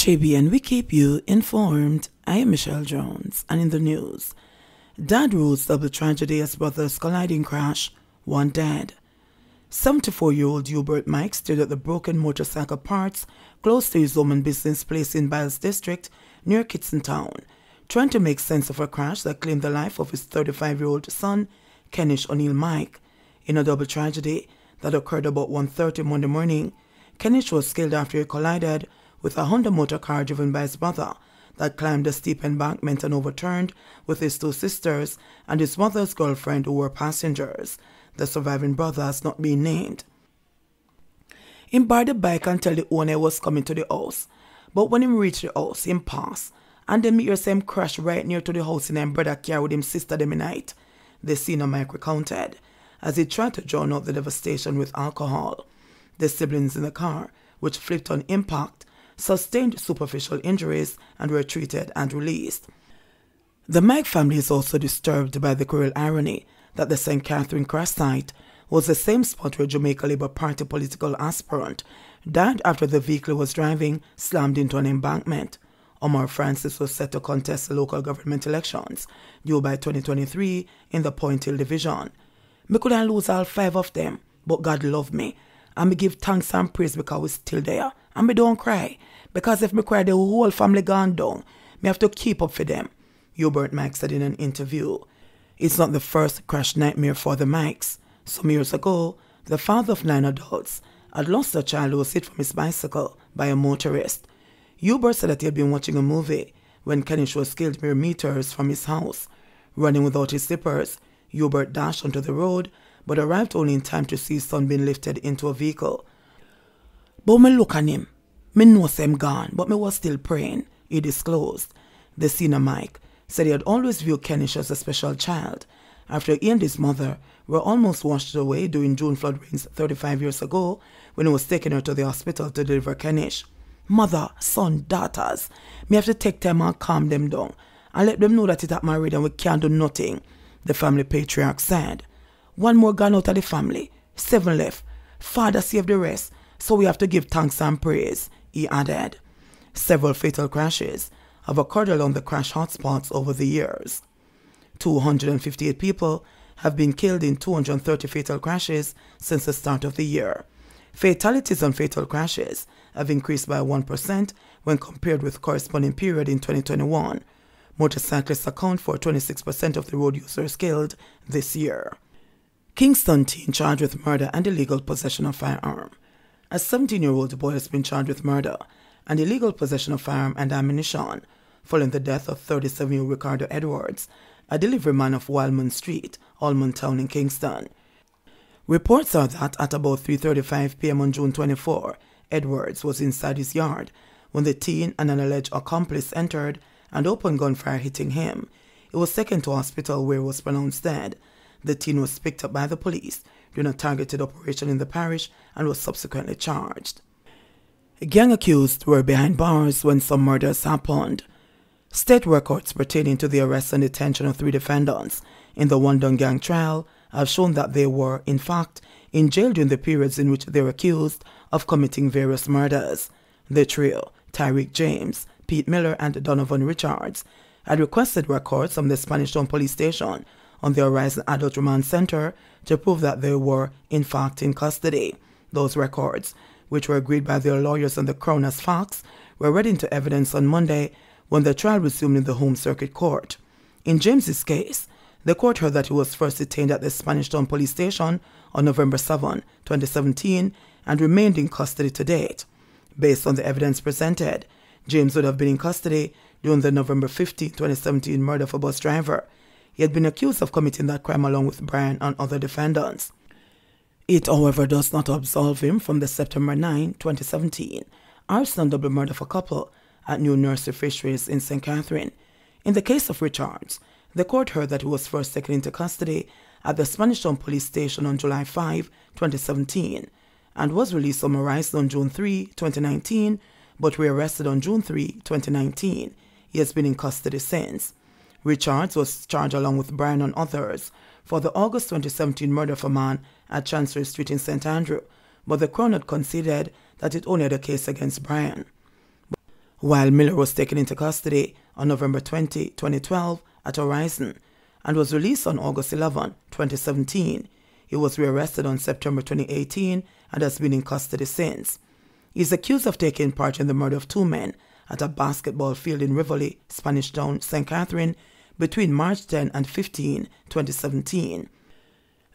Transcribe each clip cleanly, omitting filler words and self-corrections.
JBNN, we keep you informed. I am Michelle Jones, and in the news, dad rules double tragedy as brothers colliding crash, one dead. 74-year-old Hubert Mike stayed at the broken motorcycle parts close to his home and business place in Biles District near Kitson Town, trying to make sense of a crash that claimed the life of his 35-year-old son, Kenish O'Neill Mike. In a double tragedy that occurred about 1:30 Monday morning, Kenish was killed after he collided with a Honda motor car driven by his brother that climbed a steep embankment and overturned with his two sisters and his mother's girlfriend who were passengers. The surviving brother has not been named. He borrowed the bike until the owner was coming to the house, but when he reached the house, he passed, and then me hear him crash right near to the house in him brother car with him sister them night. The senior Mike recounted as he tried to drown out the devastation with alcohol. The siblings in the car, which flipped on impact, sustained superficial injuries and were treated and released. The Mike family is also disturbed by the cruel irony that the St. Catherine crash site was the same spot where Jamaica Labour Party political aspirant died after the vehicle was driving slammed into an embankment. Omar Francis was set to contest the local government elections due by 2023 in the Point Hill division. Me couldn't lose all 5 of them, but God loved me, and me give thanks and praise because we're still there. And me don't cry, because if me cry, the whole family gone down. Me have to keep up for them, Hubert Mike said in an interview. It's not the first crash nightmare for the Mikes. Some years ago, the father of 9 adults had lost a child who was hit from his bicycle by a motorist. Hubert said that he had been watching a movie when Kenish was killed mere meters from his house. Running without his slippers, Hubert dashed onto the road, but arrived only in time to see his son being lifted into a vehicle. But me look at him, me know him gone, but me was still praying, he disclosed. The senior Mike said he had always viewed Kenish as a special child. After he and his mother were almost washed away during June flood rains 35 years ago, when he was taking her to the hospital to deliver Kenish. Mother, son, daughters, me have to take them and calm them down, and let them know that it's at married and we can't do nothing, the family patriarch said. 1 more gone out of the family, 7 left. Father saved the rest, so we have to give thanks and praise, he added. Several fatal crashes have occurred along the crash hotspots over the years. 258 people have been killed in 230 fatal crashes since the start of the year. Fatalities and fatal crashes have increased by 1% when compared with corresponding period in 2021. Motorcyclists account for 26% of the road users killed this year. Kingston teen charged with murder and illegal possession of firearm. A 17-year-old boy has been charged with murder and illegal possession of firearm and ammunition following the death of 37-year-old Ricardo Edwards, a delivery man of Wildman Street, Allman Town in Kingston. Reports are that at about 3:35 p.m. on June 24, Edwards was inside his yard when the teen and an alleged accomplice entered and opened gunfire hitting him. He was taken to hospital where he was pronounced dead. The teen was picked up by the police during a targeted operation in the parish and was subsequently charged. Gang accused were behind bars when some murders happened. State records pertaining to the arrest and detention of 3 defendants in the Wandong gang trial have shown that they were, in fact, in jail during the periods in which they were accused of committing various murders. The trio, Tyreek James, Pete Miller and Donovan Richards, had requested records from the Spanish Town Police Station on the Horizon Adult Remand Center to prove that they were, in fact, in custody. Those records, which were agreed by their lawyers and the Crown as facts, were read into evidence on Monday when the trial resumed in the Home Circuit Court. In James's case, the court heard that he was first detained at the Spanish Town Police Station on November 7, 2017, and remained in custody to date. Based on the evidence presented, James would have been in custody during the November 15, 2017 murder of a bus driver. He had been accused of committing that crime along with Brian and other defendants. It, however, does not absolve him from the September 9, 2017 arson double murder of a couple at New Nursery Fisheries in St. Catherine. In the case of Richards, the court heard that he was first taken into custody at the Spanish Town Police Station on July 5, 2017, and was released from Horizon on June 3, 2019, but rearrested on June 3, 2019. He has been in custody since. Richards was charged along with Brian and others for the August 2017 murder of a man at Chancery Street in St. Andrew, but the Crown had conceded that it only had a case against Brian. while Miller was taken into custody on November 20, 2012 at Horizon and was released on August 11, 2017. He was rearrested on September 2018 and has been in custody since. He is accused of taking part in the murder of 2 men at a basketball field in Rivoli, Spanish Town, St. Catherine, between March 10 and 15, 2017.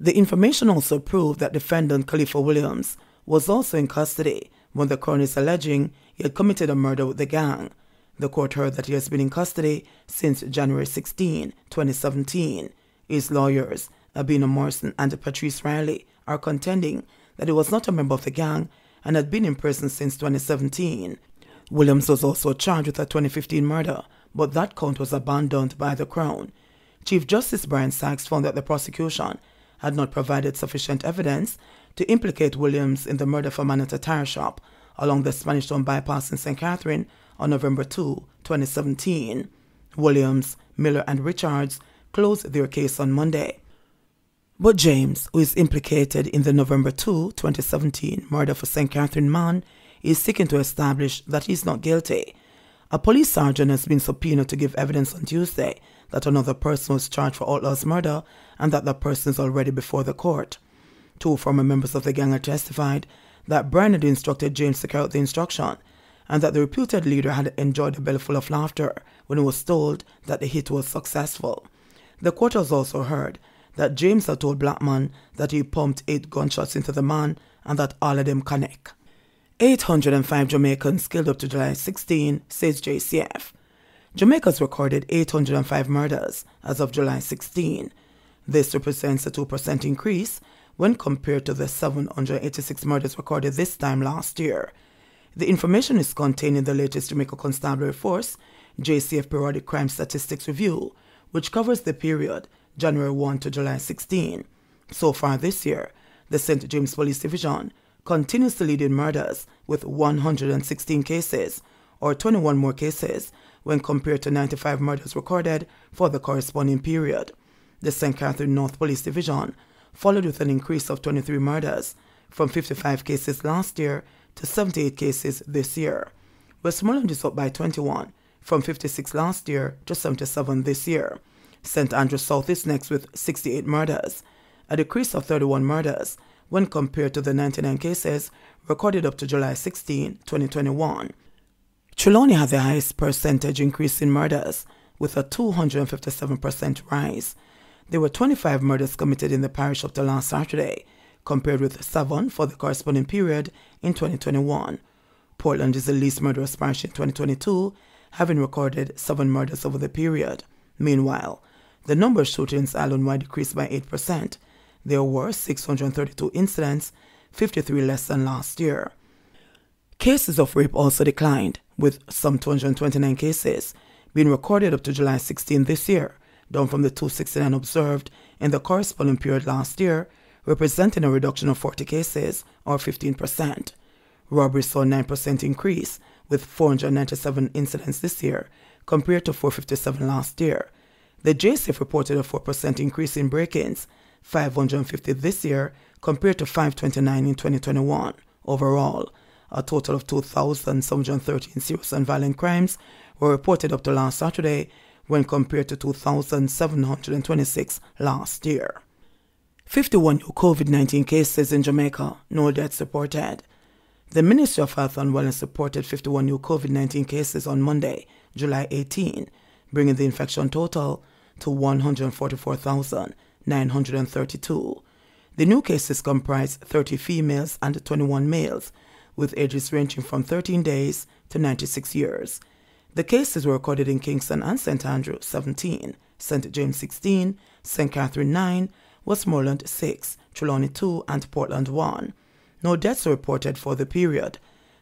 The information also proved that defendant Khalifa Williams was also in custody when the coroner is alleging he had committed a murder with the gang. The court heard that he has been in custody since January 16, 2017. His lawyers, Abina Morrison and Patrice Riley, are contending that he was not a member of the gang and had been in prison since 2017. Williams was also charged with a 2015 murder, but that count was abandoned by the Crown. Chief Justice Brian Sachs found that the prosecution had not provided sufficient evidence to implicate Williams in the murder of a man at a tire shop along the Spanish Town bypass in St. Catherine on November 2, 2017. Williams, Miller and Richards closed their case on Monday. But James, who is implicated in the November 2, 2017 murder of a St. Catherine man, is seeking to establish that he is not guilty. A police sergeant has been subpoenaed to give evidence on Tuesday that another person was charged for Outlaw's murder and that the person is already before the court. 2 former members of the gang had testified that Brian had instructed James to carry out the instruction and that the reputed leader had enjoyed a bellyful of laughter when he was told that the hit was successful. The court has also heard that James had told Blackman that he pumped 8 gunshots into the man and that all of them connect. 805 Jamaicans killed up to July 16, says JCF. Jamaica's recorded 805 murders as of July 16. This represents a 2% increase when compared to the 786 murders recorded this time last year. The information is contained in the latest Jamaica Constabulary Force JCF Periodic Crime Statistics Review, which covers the period January 1 to July 16. So far this year, the St. James Police Division continues to lead in murders with 116 cases, or 21 more cases when compared to 95 murders recorded for the corresponding period. The St. Catherine North Police Division followed with an increase of 23 murders, from 55 cases last year to 78 cases this year. Westmoreland is up by 21, from 56 last year to 77 this year. St. Andrew South is next with 68 murders, a decrease of 31 murders when compared to the 99 cases recorded up to July 16, 2021. Trelawney had the highest percentage increase in murders, with a 257% rise. There were 25 murders committed in the parish up to last Saturday, compared with 7 for the corresponding period in 2021. Portland is the least murderous parish in 2022, having recorded 7 murders over the period. Meanwhile, the number of shootings island-wide decreased by 8%. There were 632 incidents, 53 less than last year. Cases of rape also declined, with some 229 cases being recorded up to July 16 this year, down from the 269 observed in the corresponding period last year, representing a reduction of 40 cases, or 15%. Robbery saw a 9% increase, with 497 incidents this year, compared to 457 last year. The JCF reported a 4% increase in break-ins, 550 this year, compared to 529 in 2021. Overall, a total of 2,713 serious and violent crimes were reported up to last Saturday, when compared to 2,726 last year. 51 new COVID-19 cases in Jamaica, no deaths reported. The Ministry of Health and Wellness reported 51 new COVID-19 cases on Monday, July 18, bringing the infection total to 144,932. The new cases comprise 30 females and 21 males, with ages ranging from 13 days to 96 years. The cases were recorded in Kingston and St. Andrew 17, St. James 16, St. Catherine 9, Westmoreland 6, Trelawney 2, and Portland 1. No deaths were reported for the period.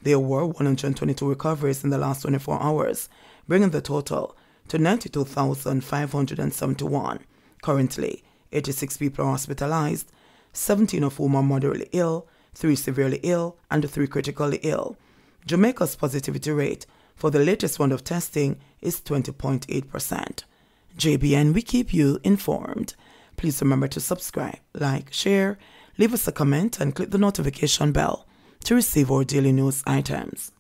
There were 122 recoveries in the last 24 hours, bringing the total to 92,571. Currently, 86 people are hospitalized, 17 of whom are moderately ill, 3 severely ill, and 3 critically ill. Jamaica's positivity rate for the latest round of testing is 20.8%. JBN, we keep you informed. Please remember to subscribe, like, share, leave us a comment, and click the notification bell to receive our daily news items.